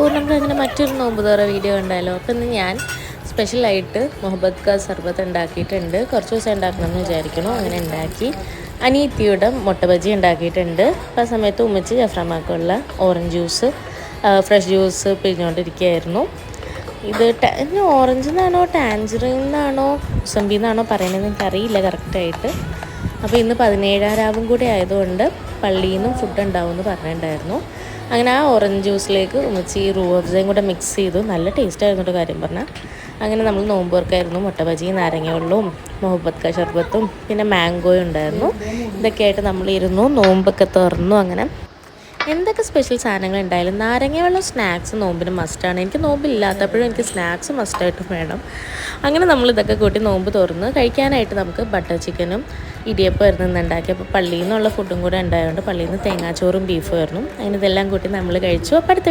നമുക്കങ്ങനെ മറ്റൊരു നോമ്പ് തുറ വീഡിയോ ഉണ്ടായല്ലോ. അപ്പം ഇന്ന് ഞാൻ സ്പെഷ്യലായിട്ട് മുഹബത്ത് കാ സർബത്ത് ഉണ്ടാക്കിയിട്ടുണ്ട്. കുറച്ച് ദിവസം ഉണ്ടാക്കണമെന്ന് വിചാരിക്കണം. അങ്ങനെ ഉണ്ടാക്കി. അനിയത്തിയുടെ മുട്ട ബജി ഉണ്ടാക്കിയിട്ടുണ്ട്. അപ്പോൾ ആ സമയത്ത് ഉമ്മച്ചി ജഫ്രമാക്കുള്ള ഓറഞ്ച് ജ്യൂസ് ഫ്രഷ് ജ്യൂസ് പിഴിഞ്ഞുകൊണ്ടിരിക്കുകയായിരുന്നു. ഇത് ഓറഞ്ച് എന്നാണോ ടാൻജറിൻ എന്നാണോ മുസമ്പി എന്നാണോ പറയണതെന്ന് എനിക്കറിയില്ല കറക്റ്റായിട്ട്. അപ്പോൾ ഇന്ന് 17-ാം രാവും കൂടി ആയതുകൊണ്ട് പള്ളിയിൽ നിന്നും ഫുഡ് ഉണ്ടാവുമെന്ന് പറഞ്ഞിട്ടുണ്ടായിരുന്നു. അങ്ങനെ ആ ഓറഞ്ച് ജ്യൂസിലേക്ക് ഉമ്മച്ചി റൂഹ് അഫ്സയും കൂടെ മിക്സ് ചെയ്തു. നല്ല ടേസ്റ്റായിരുന്നു കേട്ടോ കാര്യം പറഞ്ഞാൽ. അങ്ങനെ നമ്മൾ നോമ്പ് തുറക്കായിരുന്നു. മുട്ട ബജിയും നാരങ്ങവെള്ളവും മുഹബത്ത് കാ ശർബത്തും പിന്നെ മാംഗോയും ഉണ്ടായിരുന്നു. ഇതൊക്കെയായിട്ട് നമ്മളിരുന്നു നോമ്പൊക്കെ തുറന്നു. അങ്ങനെ എന്തൊക്കെ സ്പെഷ്യൽ സാധനങ്ങൾ ഉണ്ടായാലും നാരങ്ങ വെള്ളം സ്നാക്സ് നോമ്പിന് മസ്റ്റാണ്. എനിക്ക് നോമ്പില്ലാത്തപ്പോഴും എനിക്ക് സ്നാക്സ് മസ്റ്റായിട്ടും വേണം. അങ്ങനെ നമ്മളിതൊക്കെ കൂട്ടി നോമ്പ് തുറന്ന് കഴിക്കാനായിട്ട് നമുക്ക് ബട്ടർ ചിക്കനും ഇടിയപ്പമായിരുന്നു ഇന്ന് ഉണ്ടാക്കി. അപ്പോൾ പള്ളിയിൽ നിന്നുള്ള ഫുഡും കൂടെ ഉണ്ടായതുകൊണ്ട് പള്ളിയിൽ നിന്ന് തേങ്ങാച്ചോറും ബീഫും ആയിരുന്നു. അങ്ങനെ ഇതെല്ലാം കൂട്ടി നമ്മൾ കഴിച്ചു. അപ്പോൾ അടുത്ത